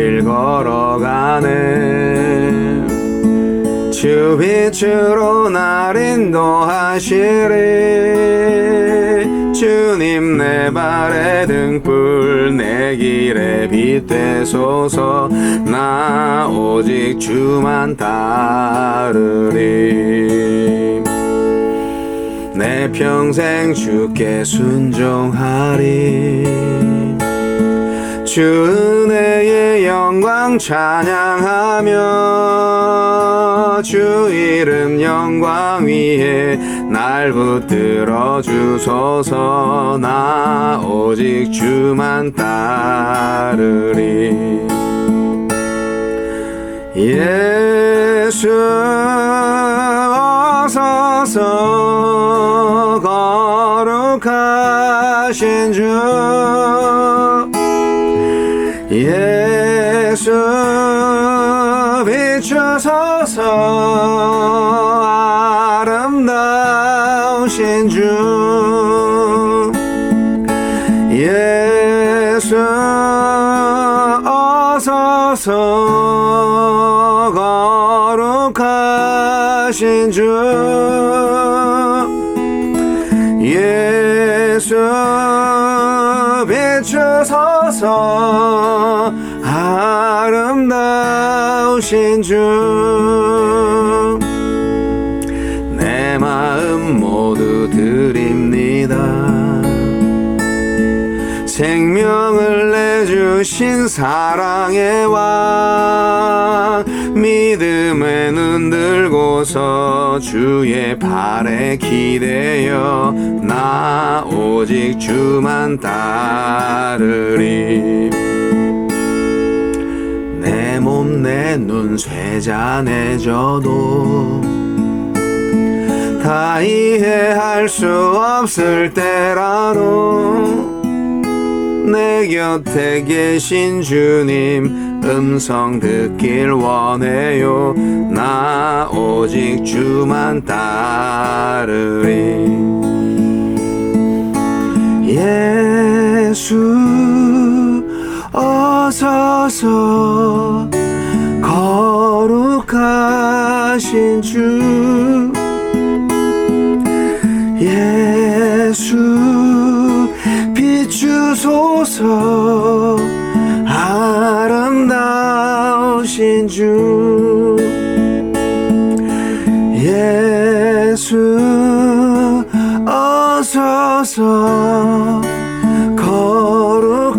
길 걸어가네. 주 빛으로 날 인도하시리. 주님 내 발의 등불 내 길에 빛 되소서. 나 오직 주만 따르리. 내 평생 주께 순종하리. 주 은혜의 영광 찬양하며 주 이름 영광 위에 날 붙들어 주소서. 나 오직 주만 따르리. 예수 오소서. 거룩하신 주 예수 비추소서. 아름다우신 주 예수 오소서. 거룩하신 주 예수 비추소서. 아름다우신 주 내 마음 모두 드립니다. 생명을 내주신 사랑의 왕 믿음의 눈 들고서 주의 발에 기대어 나 오직 주만 따르리. 내 몸 내 눈 쇠잔해져도 다 이해할 수 없을 때라도 내 곁에 계신 주님 음성 듣길 원해요. 나 오직 주만 따르리. 예수 오소서. 거룩하신 주 예수 비추소서. 아름다우신 주 예수 오소서.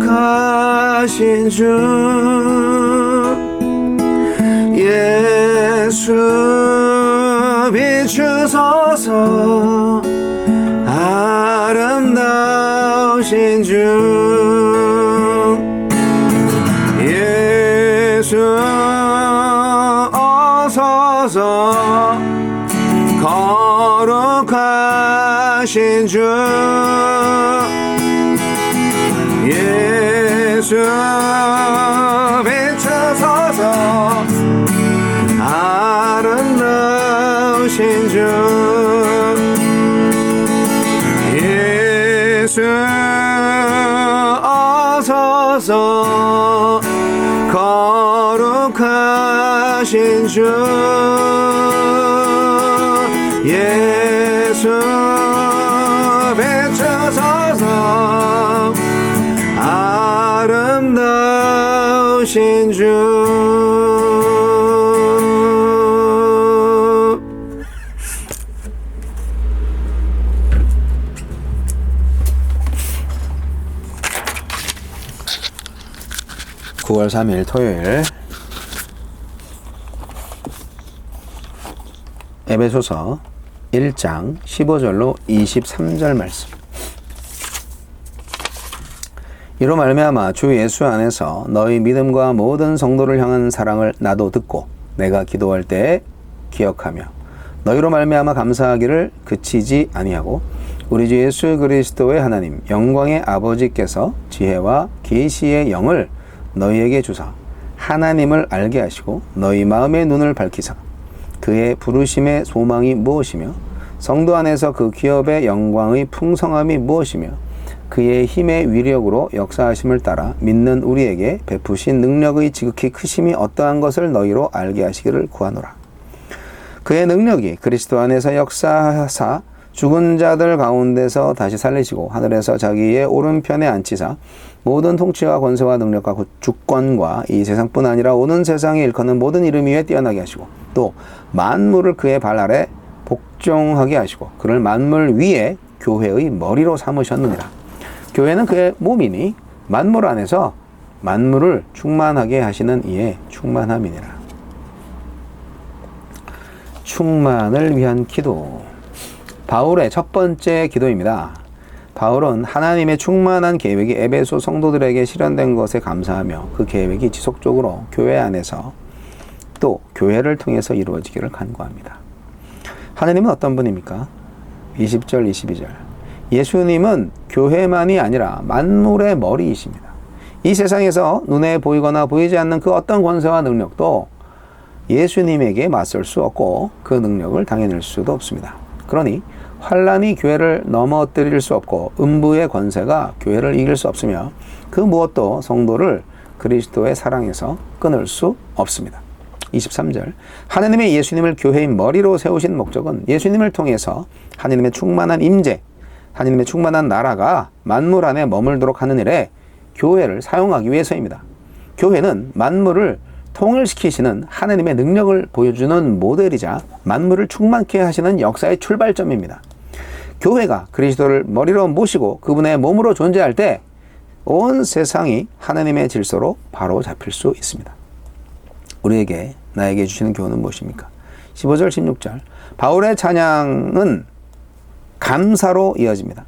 거룩하신 주 예수 비추소서. 아름다우신 주 예수 오소서. 거룩하신 주 예수 비추소서. 아름다우신 주 예수 오소서. 거룩하신 주 예수 비추소서. 아름다우신 주 9월 3일 토요일 에베소서 1장 15절로 23절 말씀. 이로 말미암아 주 예수 안에서 너희 믿음과 모든 성도를 향한 사랑을 나도 듣고 내가 기도할 때에 기억하며 너희로 말미암아 감사하기를 그치지 아니하고 우리 주 예수 그리스도의 하나님 영광의 아버지께서 지혜와 계시의 영을 너희에게 주사 하나님을 알게 하시고 너희 마음의 눈을 밝히사 그의 부르심의 소망이 무엇이며 성도 안에서 그 기업의 영광의 풍성함이 무엇이며 그의 힘의 위력으로 역사하심을 따라 믿는 우리에게 베푸신 능력의 지극히 크심이 어떠한 것을 너희로 알게 하시기를 구하노라. 그의 능력이 그리스도 안에서 역사하사 죽은 자들 가운데서 다시 살리시고 하늘에서 자기의 오른편에 앉히사 모든 통치와 권세와 능력과 주권과 이 세상뿐 아니라 오는 세상에 일컫는 모든 이름 위에 뛰어나게 하시고 또 만물을 그의 발 아래 복종하게 하시고 그를 만물 위에 교회의 머리로 삼으셨느니라. 교회는 그의 몸이니 만물 안에서 만물을 충만하게 하시는 이의 충만함이니라. 충만을 위한 기도. 바울의 첫 번째 기도입니다. 바울은 하나님의 충만한 계획이 에베소 성도들에게 실현된 것에 감사하며 그 계획이 지속적으로 교회 안에서 또 교회를 통해서 이루어지기를 간구합니다. 하나님은 어떤 분입니까? 20절, 22절. 예수님은 교회만이 아니라 만물의 머리이십니다. 이 세상에서 눈에 보이거나 보이지 않는 그 어떤 권세와 능력도 예수님에게 맞설 수 없고 그 능력을 당해낼 수도 없습니다. 그러니 환란이 교회를 넘어뜨릴 수 없고 음부의 권세가 교회를 이길 수 없으며 그 무엇도 성도를 그리스도의 사랑에서 끊을 수 없습니다. 23절. 하나님의 예수님을 교회의 머리로 세우신 목적은 예수님을 통해서 하나님의 충만한 임재, 하나님의 충만한 나라가 만물 안에 머물도록 하는 일에 교회를 사용하기 위해서입니다. 교회는 만물을 통일시키시는 하나님의 능력을 보여주는 모델이자 만물을 충만케 하시는 역사의 출발점입니다. 교회가 그리스도를 머리로 모시고 그분의 몸으로 존재할 때 온 세상이 하나님의 질서로 바로 잡힐 수 있습니다. 우리에게 나에게 주시는 교훈은 무엇입니까? 15절 16절. 바울의 찬양은 감사로 이어집니다.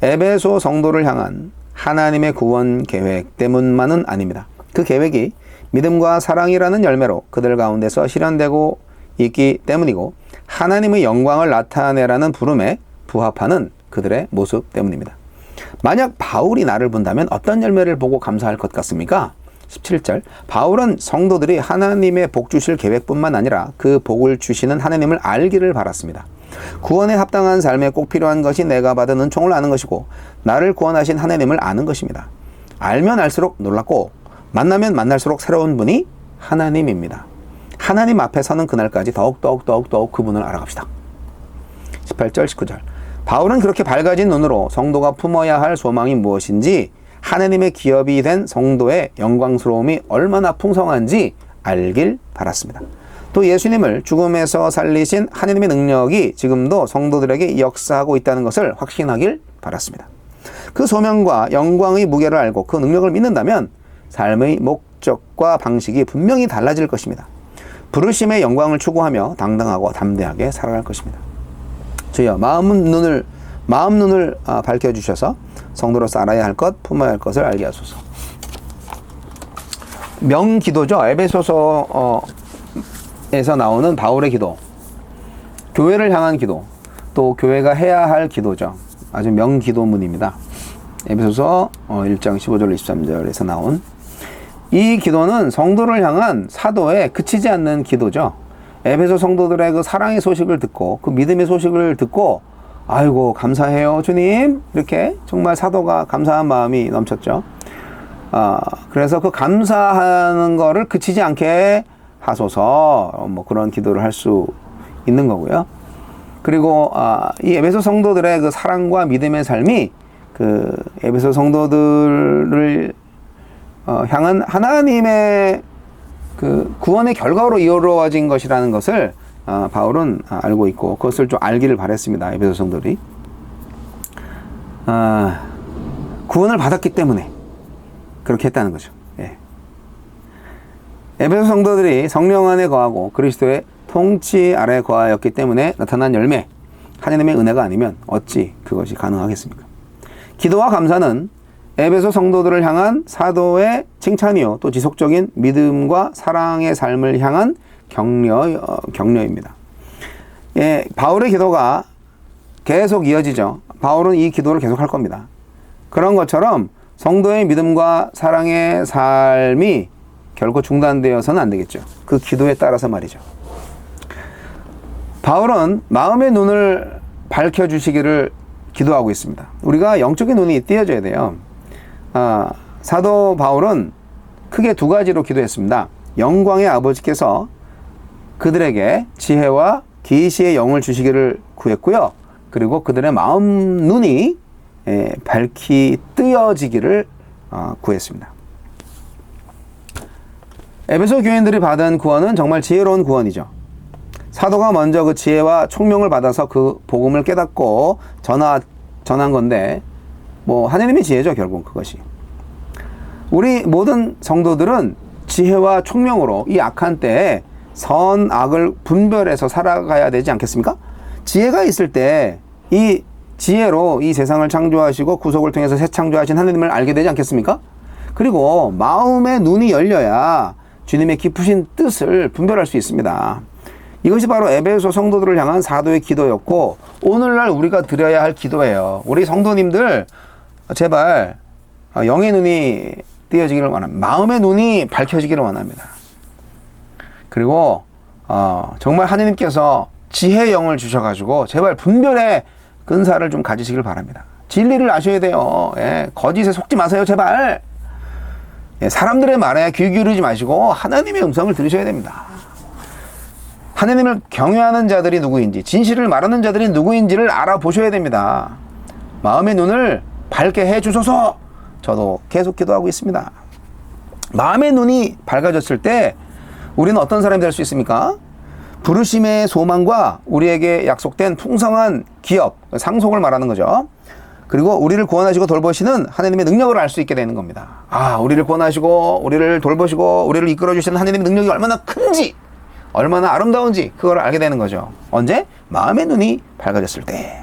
에베소 성도를 향한 하나님의 구원 계획 때문만은 아닙니다. 그 계획이 믿음과 사랑이라는 열매로 그들 가운데서 실현되고 있기 때문이고 하나님의 영광을 나타내라는 부름에 부합하는 그들의 모습 때문입니다. 만약 바울이 나를 본다면 어떤 열매를 보고 감사할 것 같습니까? 17절. 바울은 성도들이 하나님의 복 주실 계획뿐만 아니라 그 복을 주시는 하나님을 알기를 바랐습니다. 구원에 합당한 삶에 꼭 필요한 것이 내가 받은 은총을 아는 것이고 나를 구원하신 하나님을 아는 것입니다. 알면 알수록 놀랍고 만나면 만날수록 새로운 분이 하나님입니다. 하나님 앞에 서는 그날까지 더욱 그분을 알아갑시다. 18절 19절. 바울은 그렇게 밝아진 눈으로 성도가 품어야 할 소망이 무엇인지 하나님의 기업이 된 성도의 영광스러움이 얼마나 풍성한지 알길 바랐습니다. 또 예수님을 죽음에서 살리신 하나님의 능력이 지금도 성도들에게 역사하고 있다는 것을 확신하길 바랐습니다. 그 소명과 영광의 무게를 알고 그 능력을 믿는다면 삶의 목적과 방식이 분명히 달라질 것입니다. 부르심의 영광을 추구하며 당당하고 담대하게 살아갈 것입니다. 주여 마음 눈을 밝혀주셔서 성도로서 알아야 할 것, 품어야 할 것을 알게 하소서. 명기도죠. 에베소서에서 나오는 바울의 기도, 교회를 향한 기도, 또 교회가 해야 할 기도죠. 아주 명기도문입니다. 에베소서 1장 15절 23절에서 나온 이 기도는 성도를 향한 사도에 그치지 않는 기도죠. 에베소 성도들의 그 사랑의 소식을 듣고 그 믿음의 소식을 듣고 아이고 감사해요 주님, 이렇게 정말 사도가 감사한 마음이 넘쳤죠. 그래서 그 감사하는 거를 그치지 않게 하소서, 뭐 그런 기도를 할 수 있는 거고요. 그리고 이 에베소 성도들의 그 사랑과 믿음의 삶이 그 에베소 성도들을 향한 하나님의 그 구원의 결과로 이루어진 것이라는 것을 바울은 알고 있고 그것을 좀 알기를 바랬습니다. 에베소 성도들이 구원을 받았기 때문에 그렇게 했다는 거죠. 예. 에베소 성도들이 성령 안에 거하고 그리스도의 통치 아래 거하였기 때문에 나타난 열매, 하나님의 은혜가 아니면 어찌 그것이 가능하겠습니까? 기도와 감사는 에베소 성도들을 향한 사도의 칭찬이요 또 지속적인 믿음과 사랑의 삶을 향한 격려입니다. 예, 바울의 기도가 계속 이어지죠. 바울은 이 기도를 계속할 겁니다. 그런 것처럼 성도의 믿음과 사랑의 삶이 결코 중단되어서는 안 되겠죠. 그 기도에 따라서 말이죠. 바울은 마음의 눈을 밝혀주시기를 기도하고 있습니다. 우리가 영적인 눈이 띄어져야 돼요. 사도 바울은 크게 두 가지로 기도했습니다. 영광의 아버지께서 그들에게 지혜와 계시의 영을 주시기를 구했고요. 그리고 그들의 마음 눈이 밝히 뜨여지기를 구했습니다. 에베소 교인들이 받은 구원은 정말 지혜로운 구원이죠. 사도가 먼저 그 지혜와 총명을 받아서 그 복음을 깨닫고 전한 건데, 하나님의 지혜죠, 결국 그것이. 우리 모든 성도들은 지혜와 총명으로 이 악한 때에 선악을 분별해서 살아가야 되지 않겠습니까? 지혜가 있을 때 이 지혜로 이 세상을 창조하시고 구속을 통해서 새 창조하신 하나님을 알게 되지 않겠습니까? 그리고 마음의 눈이 열려야 주님의 깊으신 뜻을 분별할 수 있습니다. 이것이 바로 에베소 성도들을 향한 사도의 기도였고, 오늘날 우리가 드려야 할 기도예요. 우리 성도님들 제발 영의 눈이 띄어지기를 원합니다. 마음의 눈이 밝혀지기를 원합니다. 그리고 정말 하나님께서 지혜의 영을 주셔가지고 제발 분별의 근사를 좀 가지시길 바랍니다. 진리를 아셔야 돼요. 거짓에 속지 마세요, 제발. 사람들의 말에 귀 기울이지 마시고 하나님의 음성을 들으셔야 됩니다. 하나님을 경외하는 자들이 누구인지, 진실을 말하는 자들이 누구인지를 알아보셔야 됩니다. 마음의 눈을 밝게 해주소서. 저도 계속 기도하고 있습니다. 마음의 눈이 밝아졌을 때 우리는 어떤 사람이 될 수 있습니까? 부르심의 소망과 우리에게 약속된 풍성한 기업, 상속을 말하는 거죠. 그리고 우리를 구원하시고 돌보시는 하나님의 능력을 알 수 있게 되는 겁니다. 우리를 구원하시고 우리를 돌보시고 우리를 이끌어주시는 하나님의 능력이 얼마나 큰지, 얼마나 아름다운지 그걸 알게 되는 거죠. 언제? 마음의 눈이 밝아졌을 때.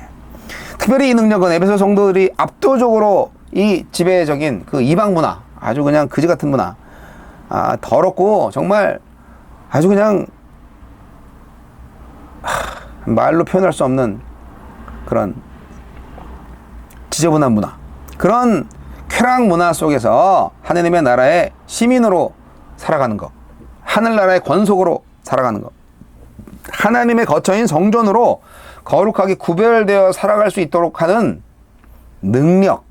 특별히 이 능력은 에베소 성도들이 압도적으로 이 지배적인 그 이방 문화, 아주 그냥 그지 같은 문화, 더럽고 정말 아주 그냥 말로 표현할 수 없는 그런 지저분한 문화, 그런 쾌락 문화 속에서 하나님의 나라의 시민으로 살아가는 것, 하늘나라의 권속으로 살아가는 것, 하나님의 거처인 성전으로 거룩하게 구별되어 살아갈 수 있도록 하는 능력,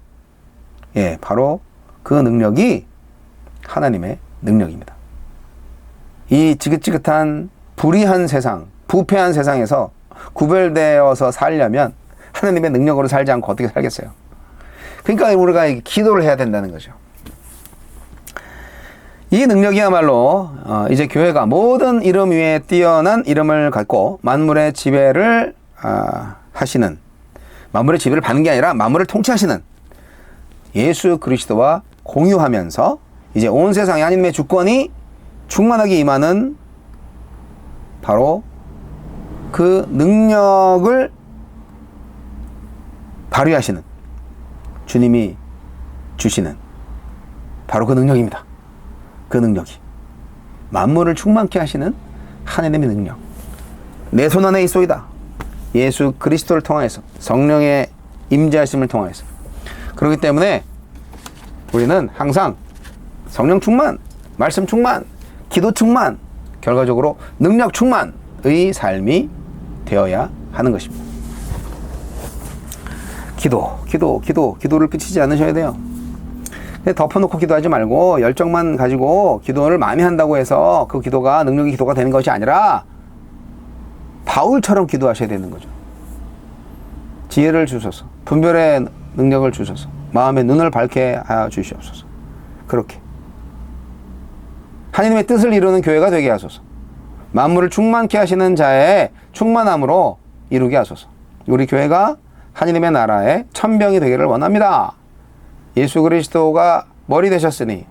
바로 그 능력이 하나님의 능력입니다. 이 지긋지긋한 불의한 세상, 부패한 세상에서 구별되어서 살려면 하나님의 능력으로 살지 않고 어떻게 살겠어요? 그러니까 우리가 기도를 해야 된다는 거죠. 이 능력이야말로 이제 교회가 모든 이름 위에 뛰어난 이름을 갖고 만물의 지배를 하시는, 만물의 지배를 받는 게 아니라 만물을 통치하시는 예수 그리스도와 공유하면서 이제 온 세상에 하나님의 주권이 충만하게 임하는 바로 그 능력을 발휘하시는 주님이 주시는 바로 그 능력입니다. 그 능력이 만물을 충만케 하시는 하나님의 능력, 내 손 안에 있소이다. 예수 그리스도를 통하여서, 성령의 임재하심을 통하여서. 그렇기 때문에 우리는 항상 성령 충만, 말씀 충만, 기도 충만, 결과적으로 능력 충만의 삶이 되어야 하는 것입니다. 기도를 끝이지 않으셔야 돼요. 덮어놓고 기도하지 말고 열정만 가지고 기도를 많이 한다고 해서 그 기도가 능력의 기도가 되는 것이 아니라 바울처럼 기도하셔야 되는 거죠. 지혜를 주셔서, 분별의 능력을 주셔서, 마음의 눈을 밝게 하여 주시옵소서. 그렇게 하나님의 뜻을 이루는 교회가 되게 하소서. 만물을 충만케 하시는 자의 충만함으로 이루게 하소서. 우리 교회가 하나님의 나라의 천병이 되기를 원합니다. 예수 그리스도가 머리 되셨으니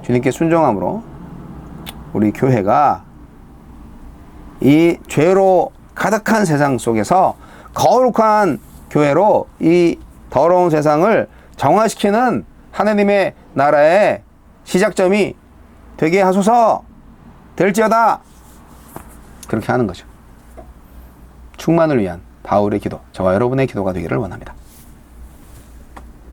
주님께 순종함으로 우리 교회가 이 죄로 가득한 세상 속에서 거룩한 교회로 이 더러운 세상을 정화시키는 하나님의 나라의 시작점이 되게 하소서. 될지어다. 그렇게 하는 거죠. 충만을 위한 바울의 기도, 저와 여러분의 기도가 되기를 원합니다.